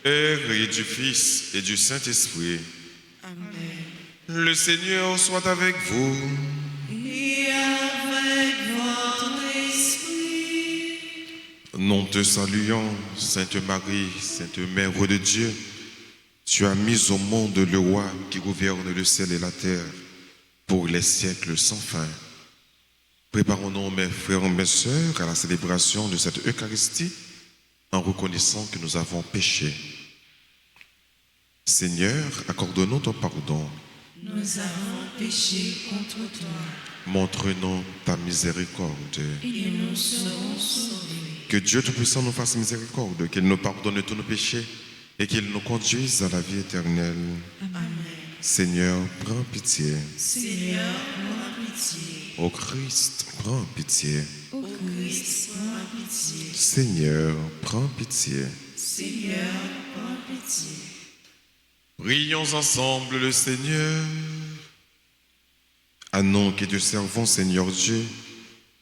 Père et du Fils et du Saint-Esprit. Amen. Le Seigneur soit avec vous. Et avec votre esprit. Nous te saluons, Sainte Marie, Sainte Mère de Dieu. Tu as mis au monde le roi qui gouverne le ciel et la terre pour les siècles sans fin. Préparons-nous, mes frères et mes sœurs, à la célébration de cette Eucharistie en reconnaissant que nous avons péché. Seigneur, accorde-nous ton pardon. Nous avons péché contre toi. Montre-nous ta miséricorde. Et nous serons sauvés. Que Dieu Tout-Puissant nous fasse miséricorde, qu'il nous pardonne tous nos péchés et qu'il nous conduise à la vie éternelle. Amen. Seigneur, prends pitié. Seigneur, prends pitié. Ô Christ, prends pitié. Ô Christ, prends pitié. Seigneur, prends pitié. Seigneur, prends pitié. Prions ensemble le Seigneur. À nous qui te servons, Seigneur Dieu,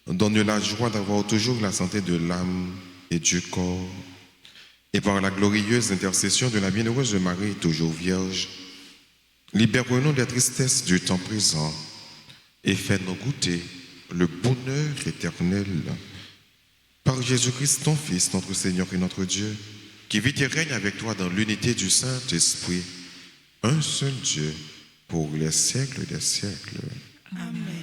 donne la joie d'avoir toujours la santé de l'âme et du corps. Et par la glorieuse intercession de la bienheureuse Marie, toujours vierge, libère-nous des tristesses du temps présent et fais-nous goûter le bonheur éternel. Par Jésus-Christ, ton Fils, notre Seigneur et notre Dieu, qui vit et règne avec toi dans l'unité du Saint-Esprit, un seul Dieu, pour les siècles des siècles. Amen.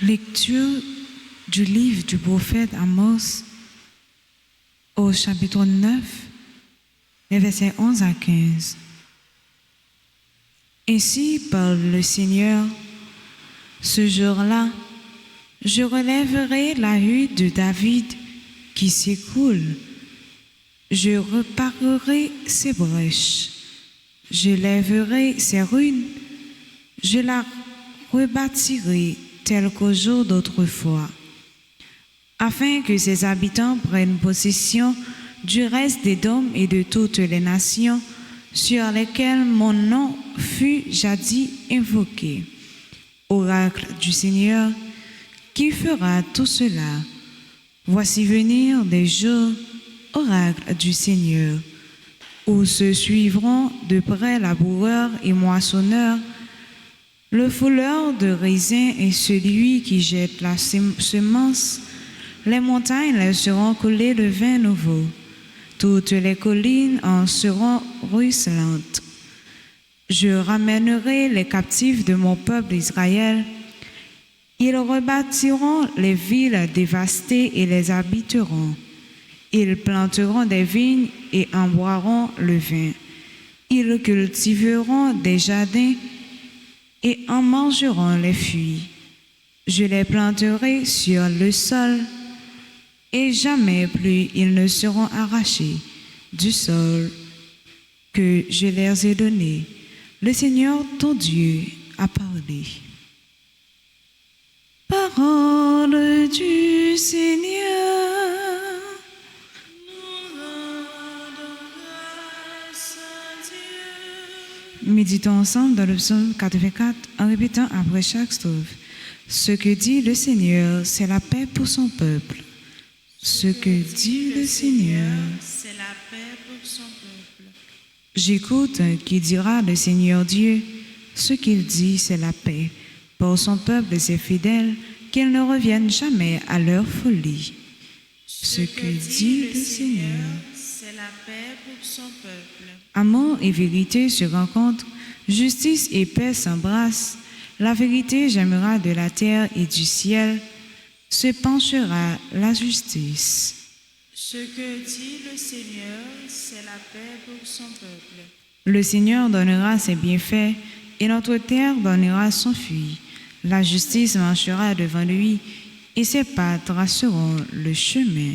Lecture du livre du prophète Amos au chapitre 9, les versets 11 à 15. Ainsi parle le Seigneur, ce jour-là, je relèverai la rue de David qui s'écoule, je reparerai ses brèches, je lèverai ses ruines, je la rebâtirai telle qu'au jour d'autrefois, afin que ses habitants prennent possession du reste des dômes et de toutes les nations sur lesquelles mon nom fut jadis invoqué. Oracle du Seigneur, qui fera tout cela? Voici venir des jours, oracle du Seigneur, où se suivront de près laboureurs et moissonneurs, le fouleur de raisins et celui qui jette la semence. Les montagnes leur seront coulées de vin nouveau. Toutes les collines en seront ruisselantes. Je ramènerai les captifs de mon peuple Israël. Ils rebâtiront les villes dévastées et les habiteront. Ils planteront des vignes et en boiront le vin. Ils cultiveront des jardins et en mangeront les fruits. Je les planterai sur le sol, et jamais plus ils ne seront arrachés du sol que je leur ai donné. Le Seigneur, ton Dieu, a parlé. Parole du Seigneur. Méditons ensemble dans le psaume 84 en répétant après chaque strophe. Ce que dit le Seigneur, c'est la paix pour son peuple. Ce que dit le Seigneur, c'est la paix pour son peuple. J'écoute qui dira le Seigneur Dieu. Ce qu'il dit, c'est la paix pour son peuple et ses fidèles, qu'ils ne reviennent jamais à leur folie. Ce que dit le Seigneur, c'est la paix pour son peuple. Amour et vérité se rencontrent, justice et paix s'embrassent. La vérité gémira de la terre et du ciel, se penchera la justice. Ce que dit le Seigneur, c'est la paix pour son peuple. Le Seigneur donnera ses bienfaits et notre terre donnera son fruit. La justice marchera devant lui et ses pas traceront le chemin.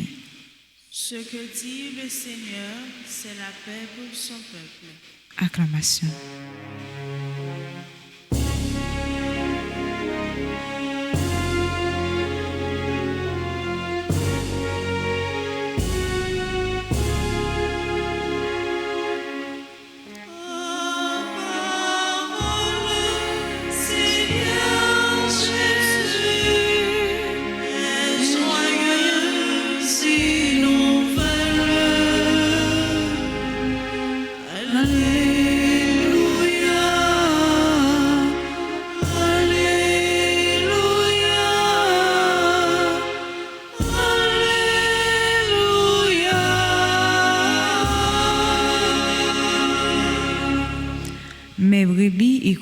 Ce que dit le Seigneur, c'est la paix pour son peuple. Acclamation.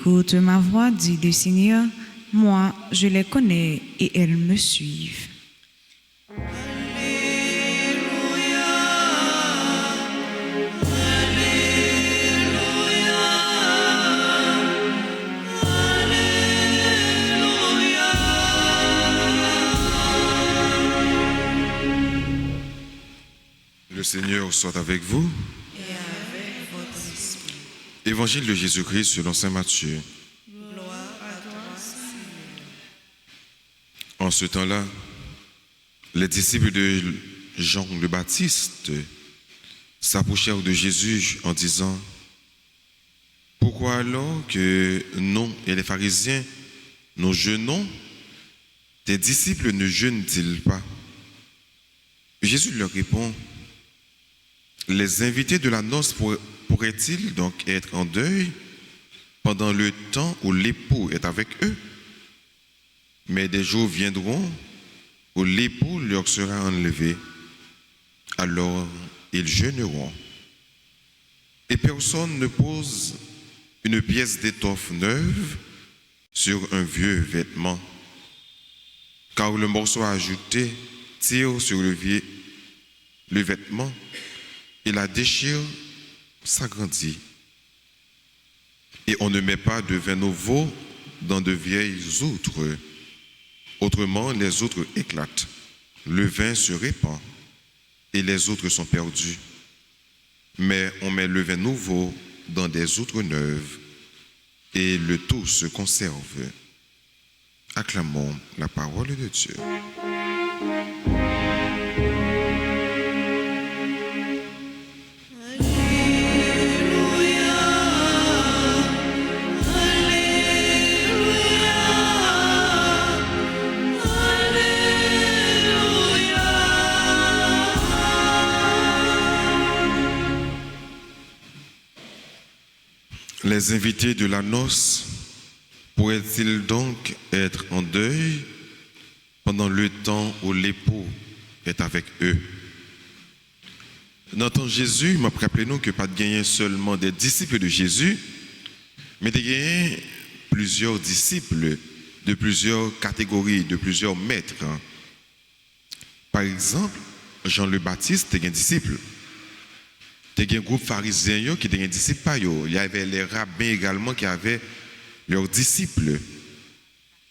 écoutent ma voix, dit le Seigneur, moi je les connais et elles me suivent. Le Seigneur soit avec vous. Et avec votre esprit. Évangile de Jésus-Christ selon saint Matthieu. Gloire à toi, Seigneur. En ce temps-là, les disciples de Jean le Baptiste s'approchèrent de Jésus en disant: pourquoi alors que nous et les pharisiens, nous jeûnons, tes disciples ne jeûnent-ils pas? Jésus leur répond: les invités de la noce pourraient-ils donc être en deuil pendant le temps où l'époux est avec eux? Mais des jours viendront où l'époux leur sera enlevé. Alors ils jeûneront. Et personne ne pose une pièce d'étoffe neuve sur un vieux vêtement, car le morceau ajouté tire sur le vêtement et la déchire s'agrandit. Et on ne met pas de vin nouveau dans de vieilles outres. Autrement, les outres éclatent, le vin se répand et les outres sont perdues. Mais on met le vin nouveau dans des outres neuves et le tout se conserve. Acclamons la parole de Dieu. Les invités de la noce pourraient-ils donc être en deuil pendant le temps où l'époux est avec eux? Dans le temps de Jésus, m'a rappelé nous que pas de gagner seulement des disciples de Jésus, mais de gagner plusieurs disciples de plusieurs catégories, de plusieurs maîtres. Par exemple, Jean le Baptiste était un disciple. Il y a un groupe pharisien qui était un disciple. Il y avait les rabbins également qui avaient leurs disciples.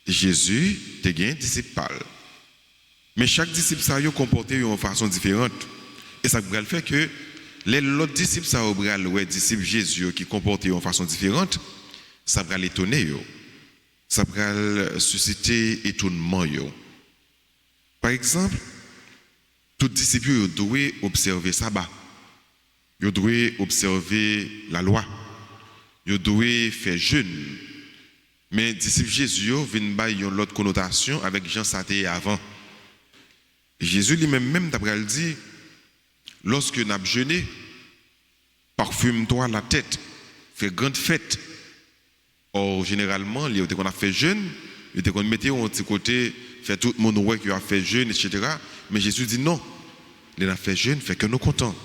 Jésus était un disciple. Mais chaque disciple ça comportait d'une façon différente. Et ça va faire que les autres disciples, ça va les disciples Jésus qui comportaient d'une façon différente, ça va l'étonner. Ça va susciter étonnement. Par exemple, tout disciple doit observer sabbat. Vous devez observer la loi. Vous devez faire jeûne. Mais disciple Jésus vient bailler une autre connotation avec Jean Saté avant. Jésus lui-même d'après il dit, lorsque nous avons jeûné, parfume-toi la tête, fais grande fête. Or généralement, quand on a fait jeûne, on mettait un petit côté, fait tout le monde ouais qui a fait jeûne, etc. Mais Jésus dit non, il a fait jeûne, fait que nous contents.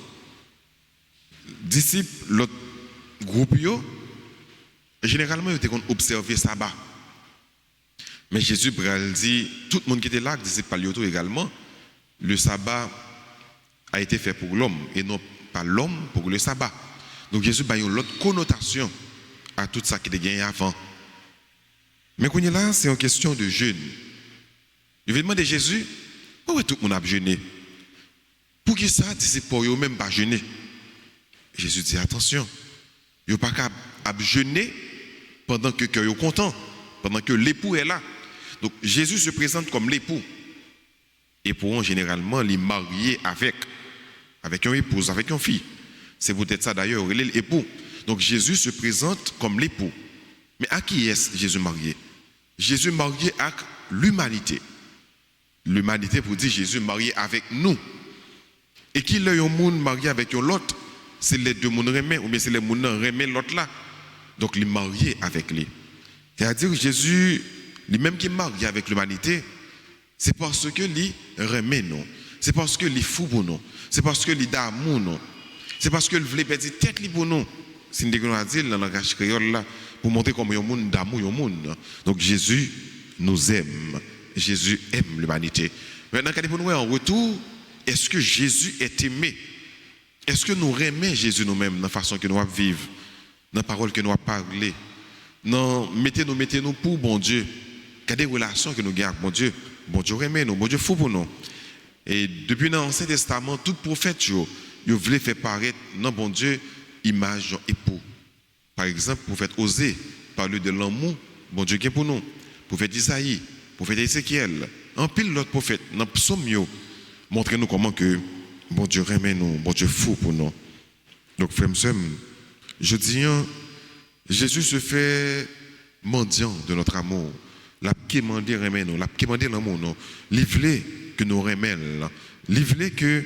Disciples, l'autre groupe, généralement, ils ont observé le sabbat. Mais Jésus dit, tout le monde qui était là, disciples également, le sabbat a été fait pour l'homme et non pas l'homme pour le sabbat. Donc Jésus a une autre connotation à tout ça qui est gagné avant. Mais quand il est là, c'est une question de jeûne. Il veut demander à Jésus, pourquoi tout le monde a jeûné? Pour qui ça, disciples, eux même pas jeûner? Jésus dit attention, il n'y a pas qu'à jeûner pendant que cœur est content, pendant que l'époux est là. Donc Jésus se présente comme l'époux. Et pour eux, généralement, il est marié avec une épouse, avec une fille. C'est peut-être ça d'ailleurs, il est l'époux. Donc Jésus se présente comme l'époux. Mais à qui est Jésus marié? Jésus marié avec l'humanité. L'humanité pour dire Jésus marié avec nous. Et qui est un monde marié avec l'autre? C'est les deux mondes remet, ou bien c'est les mondes remet l'autre là. Donc, il est marié avec lui. C'est-à-dire que Jésus, lui-même qui est marié avec l'humanité, c'est parce que lui remet nous. C'est parce que lui fou pour nous. C'est parce que lui d'amour nous. C'est parce que lui voulait perdre tête pour nous. Si nous avons dit dans le langage créole là, pour montrer comme un monde d'amour, un monde. Donc Jésus nous aime. Jésus aime l'humanité. Maintenant, quand nous en retour, est-ce que Jésus est aimé? Est-ce que nous aimons Jésus nous-mêmes dans la façon que nous vivons, dans la parole que nous parlons? Non, mettez-nous pour bon Dieu. Quelles des relations que nous avons avec bon Dieu? Bon Dieu aime nous, bon Dieu fou pour nous. Et depuis l'Ancien Testament, tout prophète, il voulait faire paraître dans bon Dieu image époux. Par exemple, le prophète Osée parle de l'amour, bon Dieu qui est pour nous. Prophète Isaïe, prophète Ézéchiel, en pile l'autre prophète, dans le psaume, montrez-nous comment que bon Dieu aime nous, bon Dieu fou pour nous. Donc, frère, je dis, Jésus se fait mendiant de notre amour. La quémander aime nous, la quémander l'amour nous. Livrer que nous aimons, livrer que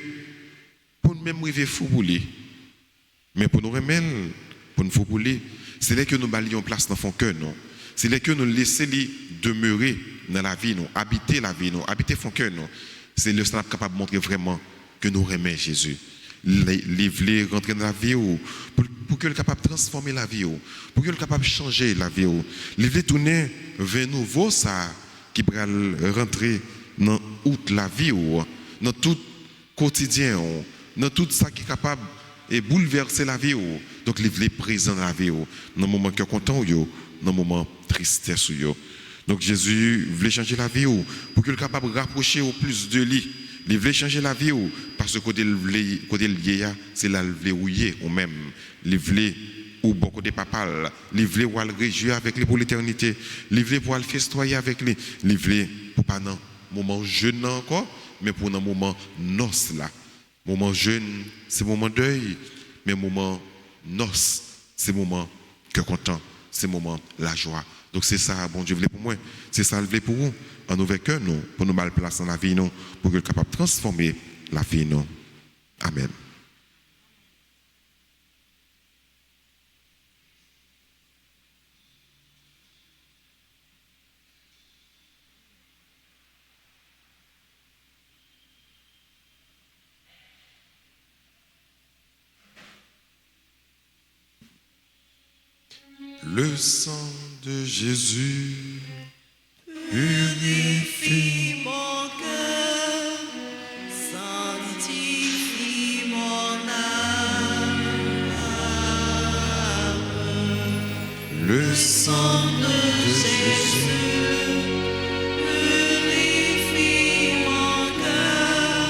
pour nous même arriver fou pour lui. Mais pour nous aimer, pour nous fou pour lui, c'est là que nous balions place dans son cœur, non. C'est là que nous laissons lui demeurer dans la vie, non, habiter la vie, non, habiter son cœur, non. C'est le snap capable de montrer vraiment que nous aimons Jésus. Livrer, rentrer dans la vie, pour qu'il soit capable de transformer la vie, pour qu'il soit capable de changer la vie. Livrer tourner vers nouveau ça qui va rentrer dans toute la vie, dans tout quotidien, dans tout ça qui est capable de bouleverser la vie. Donc, livrer présent dans la vie, dans le moment que content, dans le moment tristesse. Donc, Jésus voulait changer la vie pour qu'il soit capable de rapprocher au plus de lui. Il voulait changer la vie parce que côté lié, c'est là le rouiller ou même. Il voulait ou bon côté papal, il voulait pour le réjouir avec lui pour l'éternité, il voulait pour le festoyer avec lui, il voulait pour pas dans moment jeune encore, mais pour un moment noce là. Moment jeune, c'est moment deuil, mais moment noce, c'est moment que content, c'est moment la joie. Donc c'est ça, bon Dieu voulait pour moi, c'est ça le voulait pour vous. En nous vécu, nous, pour nous mal placer dans la vie, nous, pour qu'il soit capable de transformer la vie, nous. Amen. Le sang de Jésus purifie mon cœur, sanctifie mon âme. Le sang de Jésus purifie mon cœur,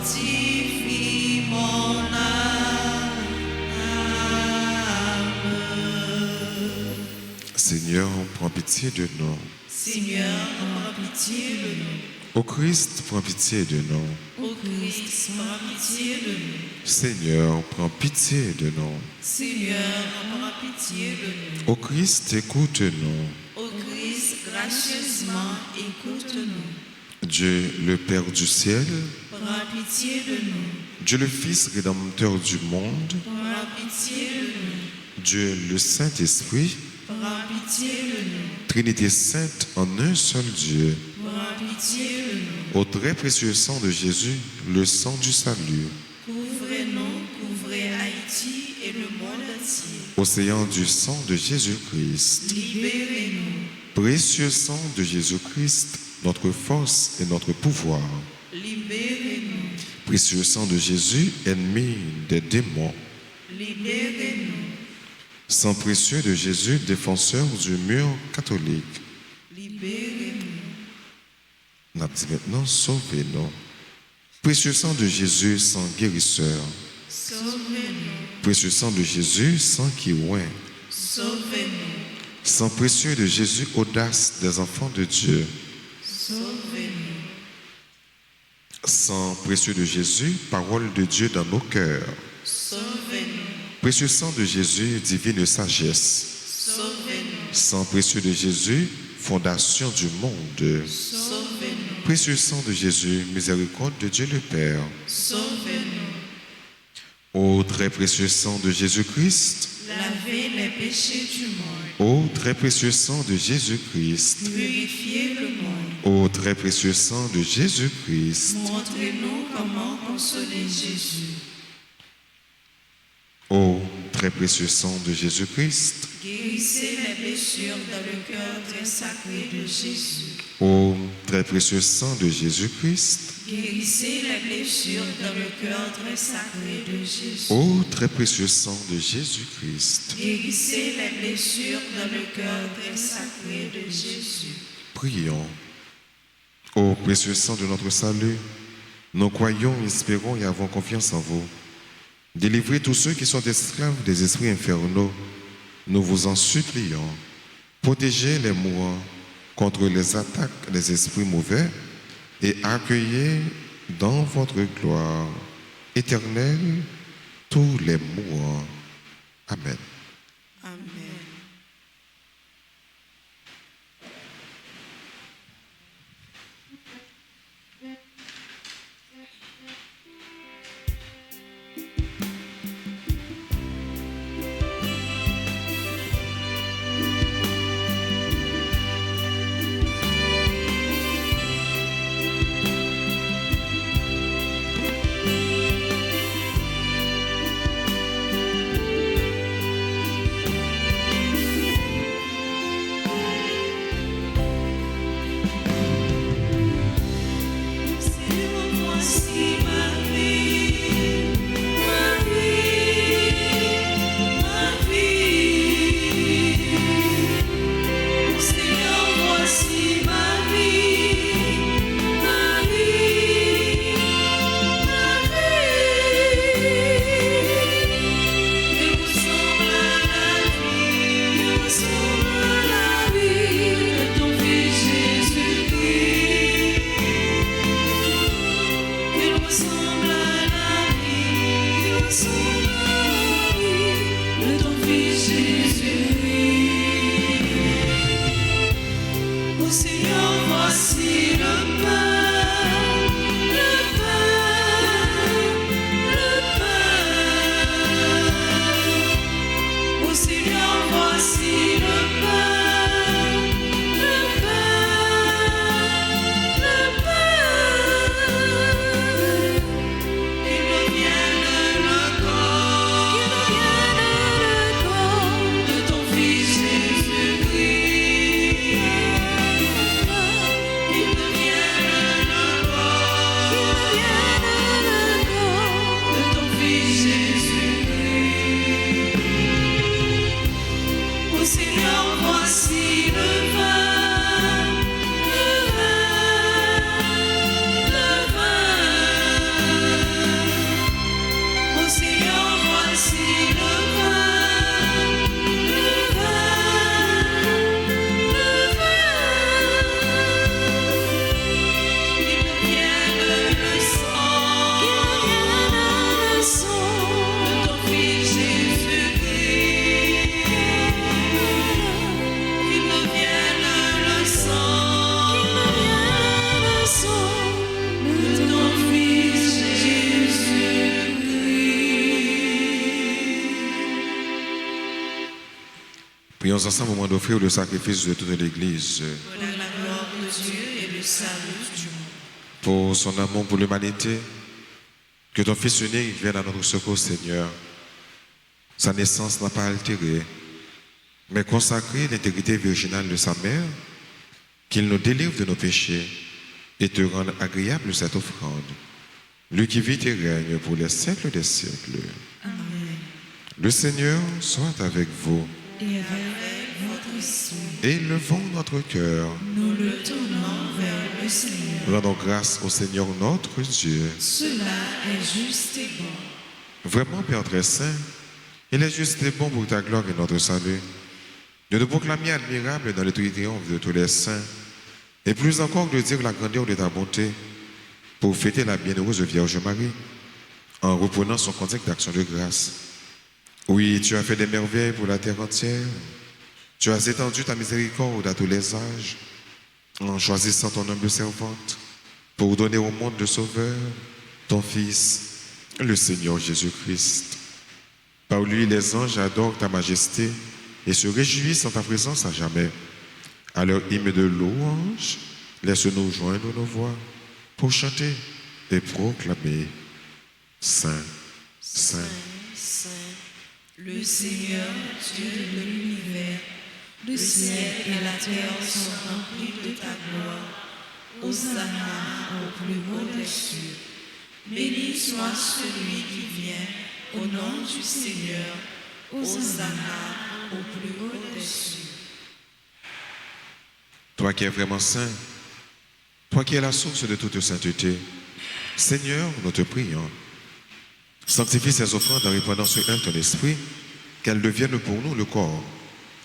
sanctifie mon âme. Seigneur, prends pitié de nous. Seigneur, prends pitié de nous. Ô Christ, prends pitié de nous. Ô Christ, prends pitié de nous. Seigneur, prends pitié de nous. Seigneur, prends pitié de nous. Ô Christ, écoute-nous. Ô Christ, gracieusement, écoute-nous. Dieu, le Père du ciel, Prends pitié de nous. Dieu, le Fils rédempteur du monde, Prends pitié de nous. Dieu, le Saint-Esprit, Prends pitié de nous. Trinité sainte en un seul Dieu. Prends pitié de nous. Au très précieux sang de Jésus, le sang du salut. Couvrez-nous, couvrez Haïti et le monde entier. Océan du sang de Jésus-Christ. Libérez-nous. Précieux sang de Jésus-Christ, notre force et notre pouvoir. Libérez-nous. Précieux sang de Jésus, ennemi des démons. Libérez-nous. Sang précieux de Jésus, défenseur du mur catholique. Libérez-nous. On a dit maintenant, sauvez-nous. Précieux sang de Jésus, sang guérisseur. Sauvez-nous. Précieux sang de Jésus, sang qui oint. Sauvez-nous. Sang précieux de Jésus, audace des enfants de Dieu. Sauvez-nous. Sang précieux de Jésus, parole de Dieu dans nos cœurs. Sauvez-nous. Précieux sang de Jésus, divine sagesse. Sauvez-nous. Sang précieux de Jésus, fondation du monde. Sauvez-nous. Précieux sang de Jésus, miséricorde de Dieu le Père. Sauvez-nous. Ô très précieux sang de Jésus-Christ, Lavez les péchés du monde. ô très précieux sang de Jésus-Christ, Purifiez le monde. ô très précieux sang de Jésus-Christ, Montrez-nous comment consoler Jésus. ô très précieux sang de Jésus-Christ, Guérissez les blessures dans le cœur très sacré de Jésus. ô très précieux sang de Jésus-Christ, Guérissez les blessures dans le cœur très sacré de Jésus. ô très précieux sang de Jésus-Christ, Guérissez les blessures dans le cœur très sacré de Jésus. prions. Ô précieux sang de notre salut, nous croyons, espérons et avons confiance en vous. Délivrez tous ceux qui sont esclaves des esprits infernaux. Nous vous en supplions. Protégez les mourants contre les attaques des esprits mauvais et accueillez dans votre gloire éternelle tous les mourants. Amen. Amen. Prions ensemble au moment d'offrir le sacrifice de toute l'Église Pour la gloire de Dieu et le salut du monde. pour son amour pour l'humanité. Que ton Fils unique vienne à notre secours, Seigneur. Sa naissance n'a pas altéré, mais consacré l'intégrité virginale de sa mère, qu'il nous délivre de nos péchés et te rende agréable cette offrande. Lui qui vit et règne pour les siècles des siècles. Amen. Le Seigneur soit avec vous. Et avec votre esprit, Élevons notre cœur. nous le tournons vers le Seigneur. Rendons grâce au Seigneur notre Dieu. Cela est juste et bon. Vraiment, Père très saint, il est juste et bon pour ta gloire et notre salut de te proclamer admirable dans le triomphe de tous les saints, et plus encore de dire la grandeur de ta bonté pour fêter la bienheureuse Vierge Marie, en reprenant son contexte d'action de grâce. Oui, tu as fait des merveilles pour la terre entière. Tu as étendu ta miséricorde à tous les âges, en choisissant ton humble servante pour donner au monde le Sauveur, ton Fils, le Seigneur Jésus-Christ. Par lui, les anges adorent ta majesté et se réjouissent en ta présence à jamais. À leur hymne de louange, laisse-nous joindre nos voix pour chanter et proclamer Saint, Saint, Saint, Le Seigneur, Dieu de l'univers, le ciel et la terre sont remplis de ta gloire. Hosanna au plus haut des cieux. Béni soit celui qui vient au nom du Seigneur. Hosanna au plus haut des cieux. Toi qui es vraiment saint, toi qui es la source de toute sainteté, Seigneur, nous te prions. Sanctifie ces offrandes en répandant sur elles ton esprit, qu'elles deviennent pour nous le corps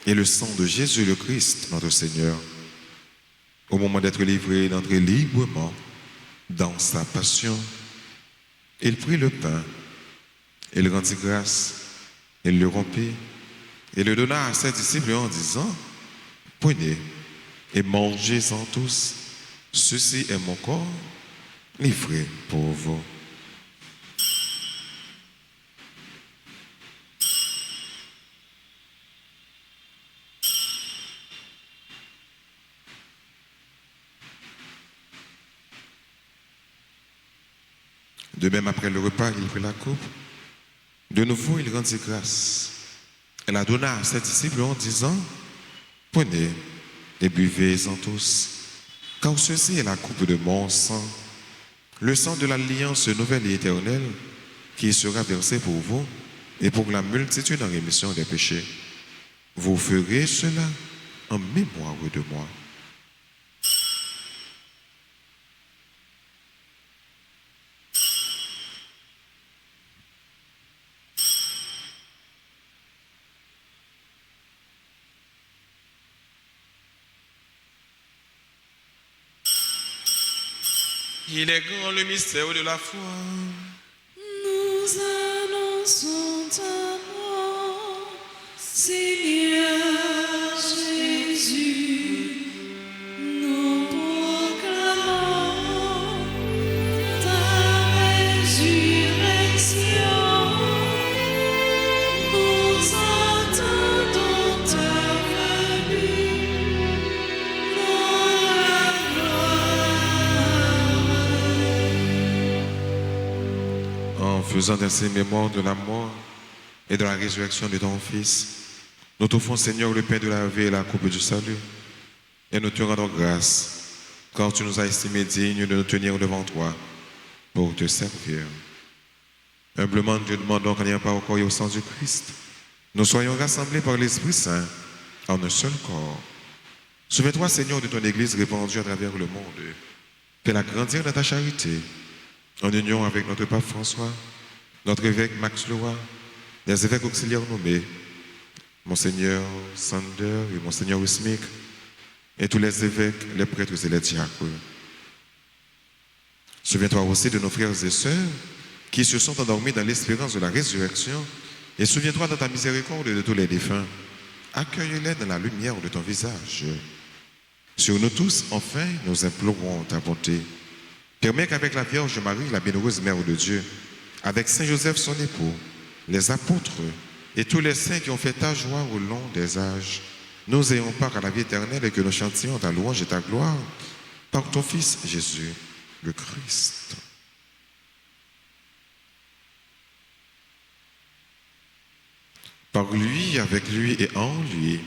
et le sang de Jésus le Christ, notre Seigneur. Au moment d'être livré, d'entrer librement dans sa passion, il prit le pain, il rendit grâce, il le rompit, et le donna à ses disciples en disant, « Prenez et mangez-en tous, ceci est mon corps, livré pour vous. » De même, après le repas, il prit la coupe. De nouveau, il rendit grâce. Elle la donna à ses disciples en disant, « Prenez et buvez-en tous, car ceci est la coupe de mon sang, le sang de l'alliance nouvelle et éternelle, qui sera versé pour vous et pour la multitude en rémission des péchés. Vous ferez cela en mémoire de moi. » Il est grand le mystère de la foi. Nous annonçons ta mort, Seigneur Jésus. Nous proclamons ta résurrection. Nous attendons ta venue dans la gloire. En faisant ainsi mémoire de la mort et de la résurrection de ton Fils, nous t'offrons, Seigneur, le pain de la vie et la coupe du salut, et nous te rendons grâce, car tu nous as estimés dignes de nous tenir devant toi pour te servir. Humblement, nous te demandons qu'en ayant pas au corps et au sang du Christ, nous soyons rassemblés par l'Esprit Saint en un seul corps. Souviens-toi, Seigneur, de ton Église répandue à travers le monde. Fais-la grandir dans ta charité, en union avec notre pape François, notre évêque Max Leroy, les évêques auxiliaires nommés, Monseigneur Sander et Monseigneur Usmik, et tous les évêques, les prêtres et les diacres. Souviens-toi aussi de nos frères et sœurs qui se sont endormis dans l'espérance de la résurrection, et souviens-toi dans ta miséricorde de tous les défunts. Accueille-les dans la lumière de ton visage. Sur nous tous, enfin, nous implorons ta bonté. Permets qu'avec la Vierge Marie, la bienheureuse Mère de Dieu, avec Saint Joseph son époux, les apôtres et tous les saints qui ont fait ta joie au long des âges, nous ayons part à la vie éternelle et que nous chantions ta louange et ta gloire par ton Fils Jésus, le Christ. Par lui, avec lui et en lui,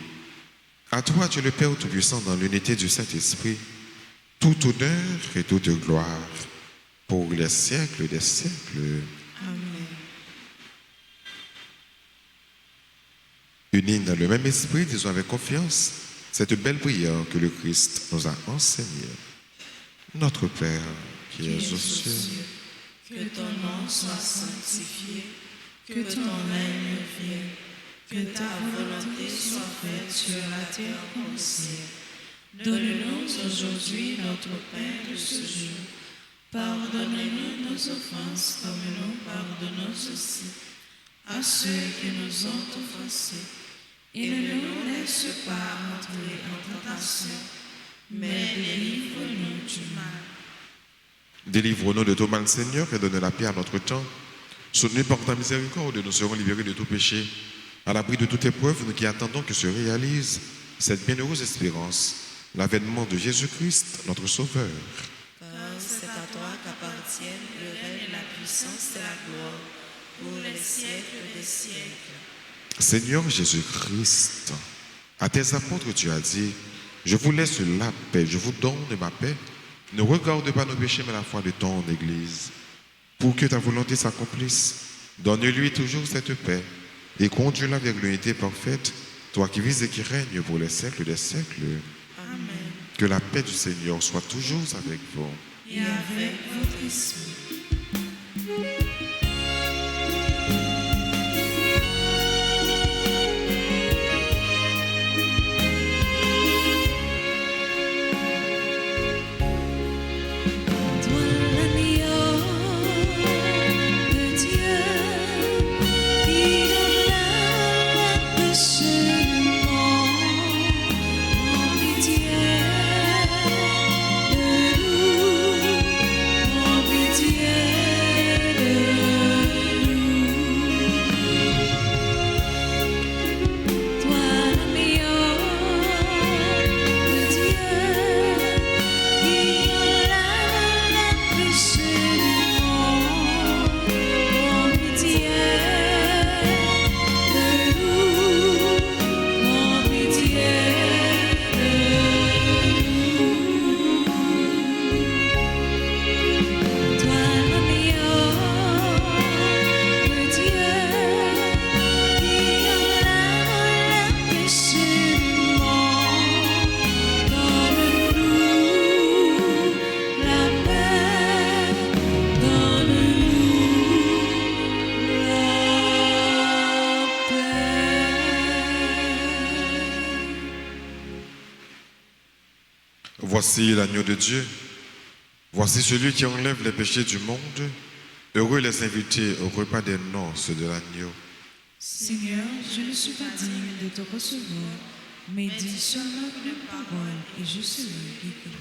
à toi, Dieu le Père Tout-Puissant, dans l'unité du Saint-Esprit, toute honneur et toute gloire pour les siècles des siècles. Amen. Unis dans le même esprit, disons avec confiance cette belle prière que le Christ nous a enseignée. Notre Père, qui es aux cieux, que ton nom soit sanctifié, que ton règne vienne, que ta volonté soit faite sur la terre comme au ciel. Donne-nous aujourd'hui notre pain de ce jour. Pardonne-nous nos offenses comme nous pardonnons aussi à ceux qui nous ont offensés. Et ne nous laisse pas entrer en tentation, mais délivre-nous du mal. délivre-nous de tout mal, Seigneur, et donne la paix à notre temps. Soutenus par ta miséricorde, nous serons libérés de tout péché. À l'abri de toute épreuve, nous qui attendons que se réalise cette bienheureuse espérance, l'avènement de Jésus-Christ, notre Sauveur. Car c'est à toi qu'appartiennent le règne, la puissance et la gloire pour les siècles des siècles. Seigneur Jésus-Christ, à tes apôtres, tu as dit, je vous laisse la paix, je vous donne ma paix. Ne regarde pas nos péchés, mais la foi de ton Église. Pour que ta volonté s'accomplisse, donne-lui toujours cette paix et conduis-la vers l'unité parfaite, toi qui vis et qui règnes pour les siècles des siècles. Amen. Que la paix du Seigneur soit toujours avec vous. Et avec votre esprit. Voici l'agneau de Dieu. Voici celui qui enlève les péchés du monde. Heureux les invités au repas des noces de l'agneau. Seigneur, je ne suis pas digne de te recevoir, mais dis seulement une parole et je serai guéri.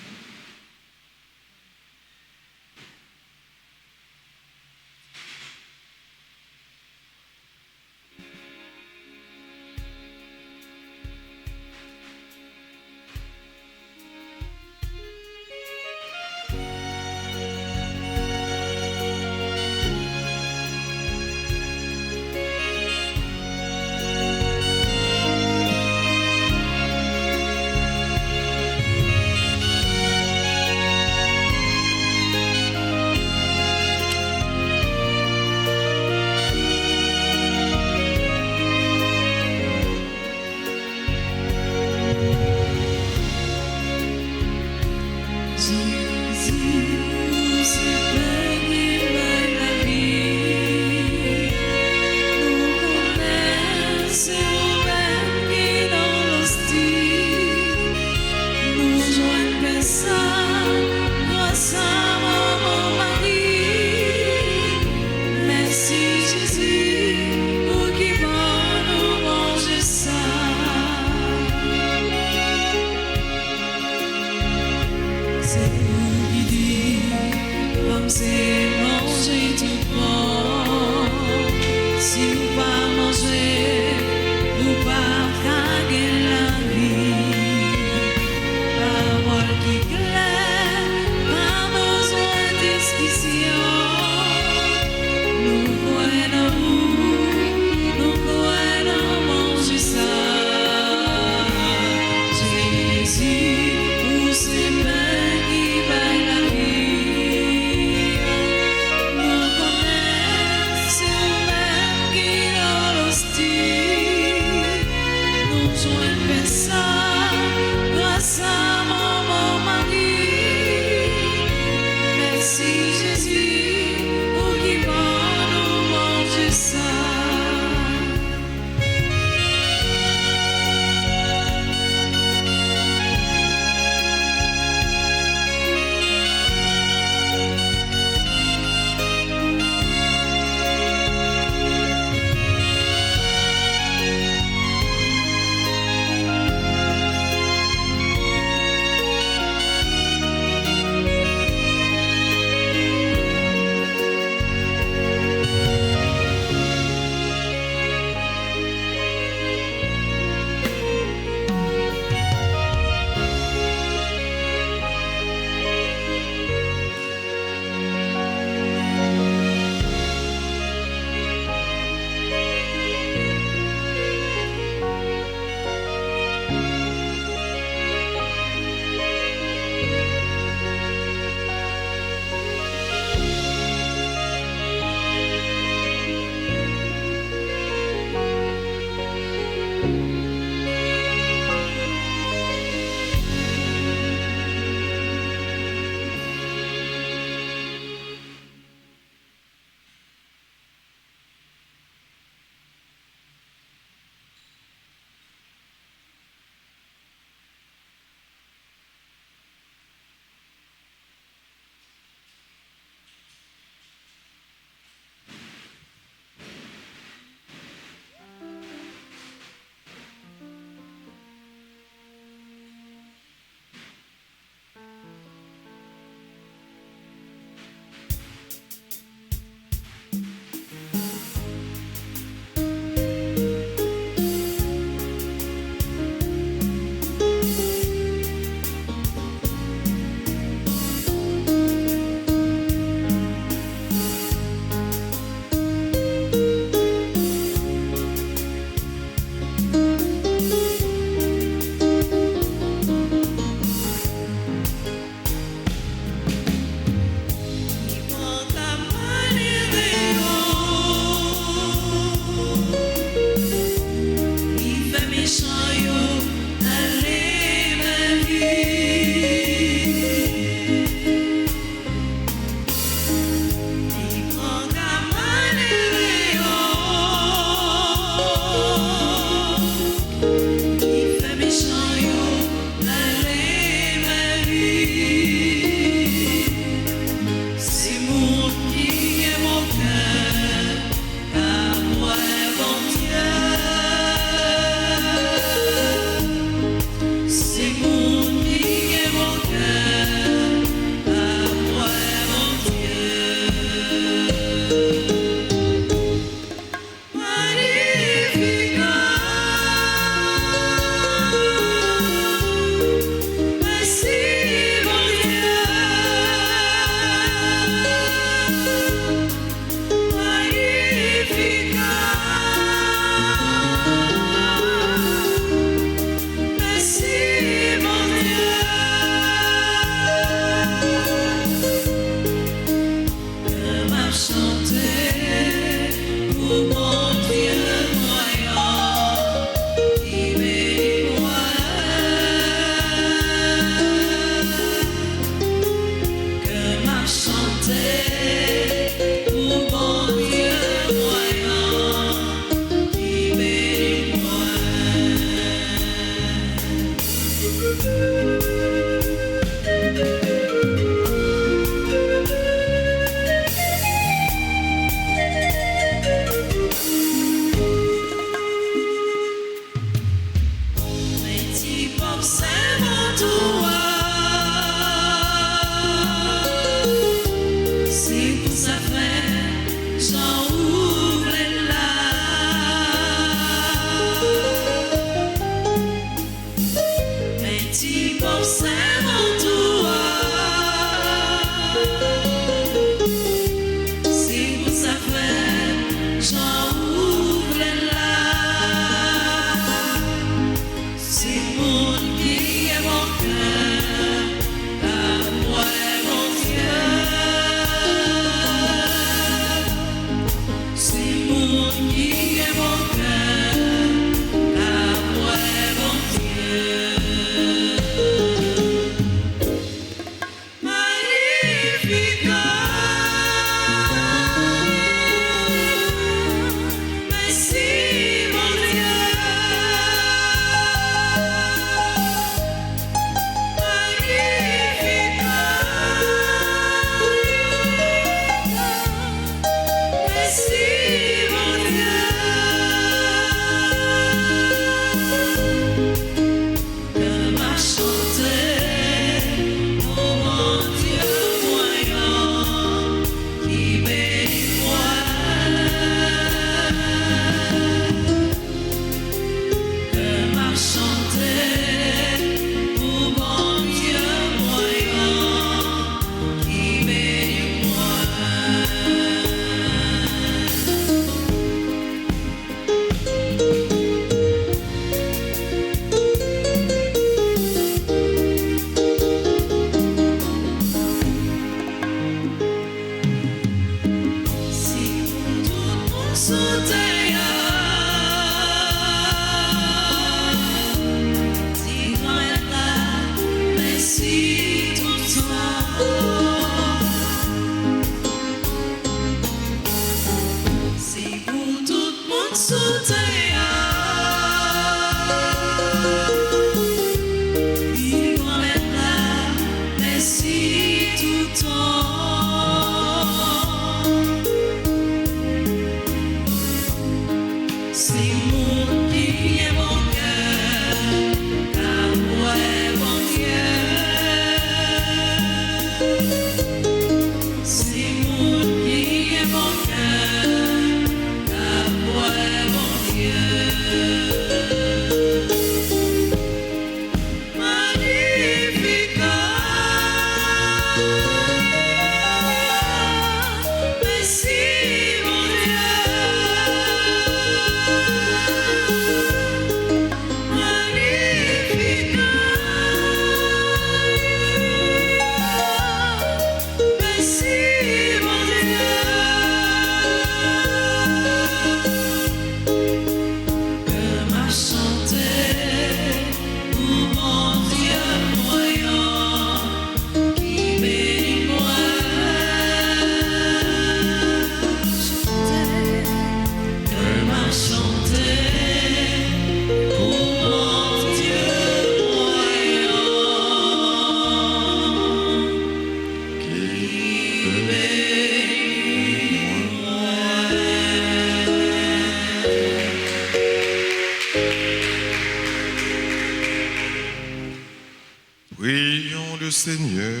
Prions le Seigneur.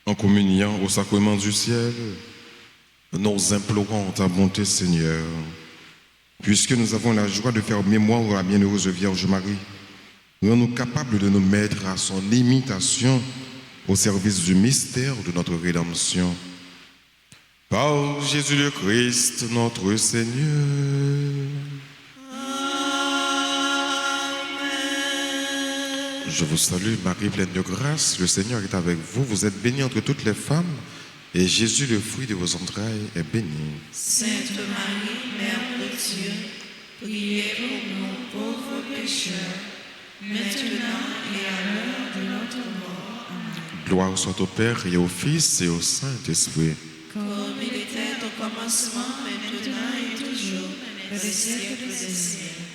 En communiant au sacrement du ciel, nous implorons ta bonté, Seigneur, puisque nous avons la joie de faire mémoire à la bienheureuse Vierge Marie. Rends-nous capables de nous mettre à son imitation au service du mystère de notre rédemption. Par Jésus le Christ, notre Seigneur. Je vous salue, Marie, pleine de grâce. Le Seigneur est avec vous. Vous êtes bénie entre toutes les femmes, et Jésus, le fruit de vos entrailles, est béni. Sainte Marie, Mère de Dieu, priez pour nous pauvres pécheurs, maintenant et à l'heure de notre mort. Amen. Gloire soit au Père et au Fils et au Saint-Esprit. Comme il était au commencement, maintenant et toujours, et des siècles des siècles.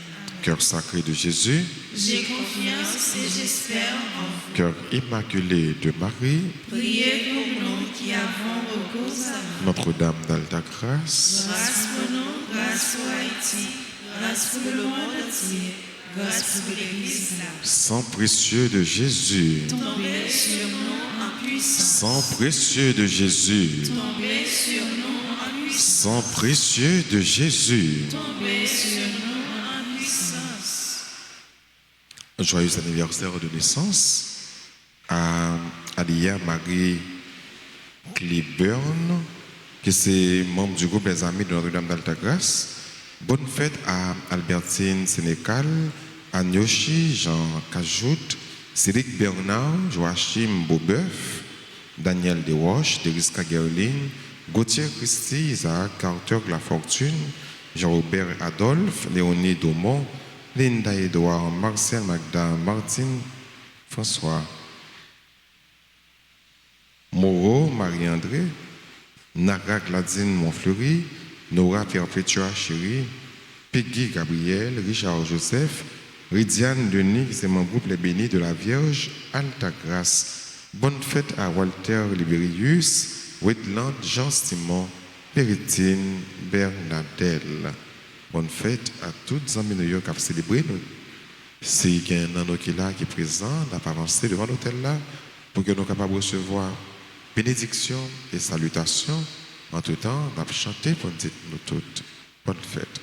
Cœur sacré de Jésus, j'ai confiance et j'espère en vous. cœur immaculé de Marie, Priez pour nous qui avons recours à vous. Notre-Dame d'Alta Grâce, Grâce pour nous, grâce pour Haïti, grâce pour le monde entier, grâce pour l'Église là. sang précieux de Jésus, Tombez sur nous en puissance. sang précieux de Jésus, Tombez sur nous en puissance. sang précieux de Jésus. Tombez sur nous en puissance. Joyeux anniversaire de naissance à Alia Marie Cliburn, qui est membre du groupe Les Amis de Notre-Dame d'Altagrace. Bonne fête à Albertine Sénécal, Agnochi, Jean Cajout, Cédric Bernard, Joachim Beaubeuf, Daniel Desroches, Deriska Gerling, Gauthier Christy, Isaac Carter Lafortune, Jean-Robert Adolphe, Léonie Daumont, Linda Edouard, Marcel Magda, Martine François, Moreau, Marie-André, Nara Gladine Montfleury, Nora Perpétua Chéri, Peggy Gabriel, Richard Joseph, Ridiane Denis, c'est mon groupe Les Bénis de la Vierge, Alta Grâce. Bonne fête à Walter Liberius, Wetland, Jean Simon, Péritine, Bernadelle. Bonne fête à toutes les amis qui ont célébré. Si il y a un anneau qui est là, qui est présent, on va avancer devant l'hôtel là pour que nous soyons capables de recevoir bénédiction et salutations. En tout temps, on va chanter pour nous dire nous toutes bonne fête.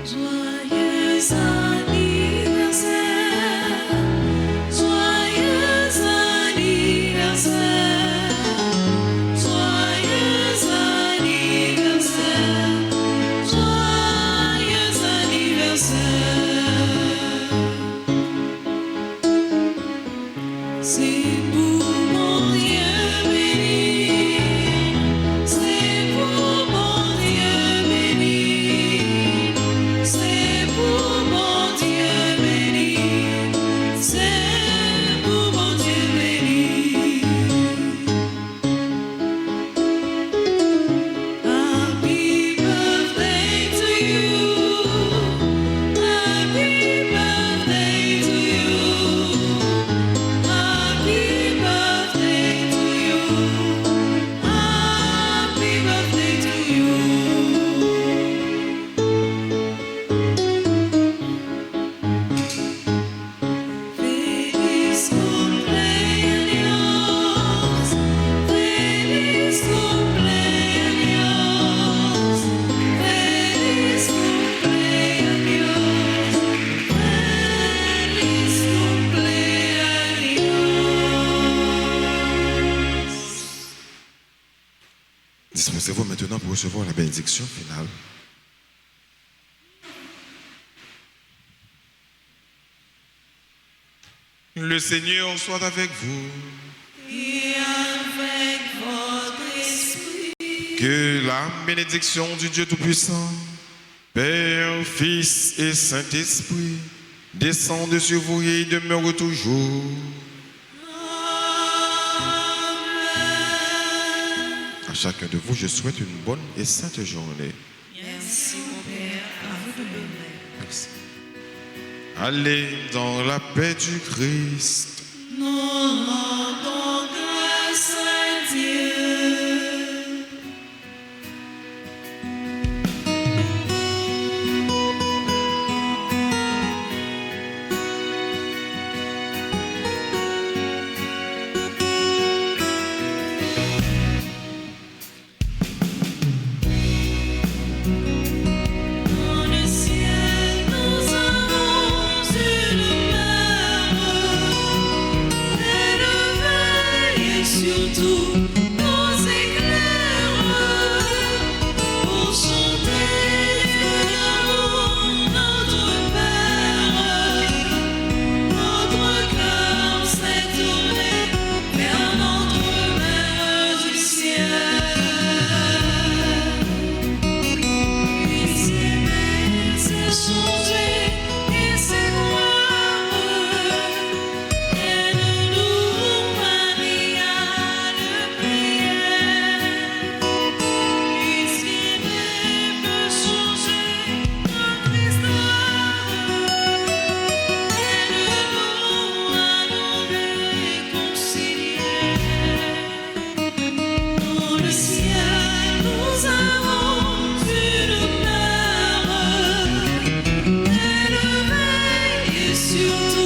Joyeux anniversaire, joyeux anniversaire, joyeux anniversaire, joyeux anniversaire. C'est pour mon Dieu béni, c'est pour mon Dieu béni. C'est pour mon Dieu béni, c'est pour mon Dieu béni. Happy birthday to you, happy birthday to you, happy birthday to you, happy birthday to you. Feliz cumpleaños, feliz cumpleaños, feliz cumpleaños, feliz cumpleaños. Disposez-vous maintenant pour recevoir la bénédiction finale. Le Seigneur soit avec vous. Et avec votre esprit, Que la bénédiction du Dieu Tout-Puissant, Père, Fils et Saint-Esprit, descende sur vous et demeure toujours. À chacun de vous, je souhaite une bonne et sainte journée. merci mon Père, à vous de l'honneur. Merci. Allez dans la paix du Christ. Nous rendons grâce à Dieu. Dans le ciel, nous avons une mer, élevée tout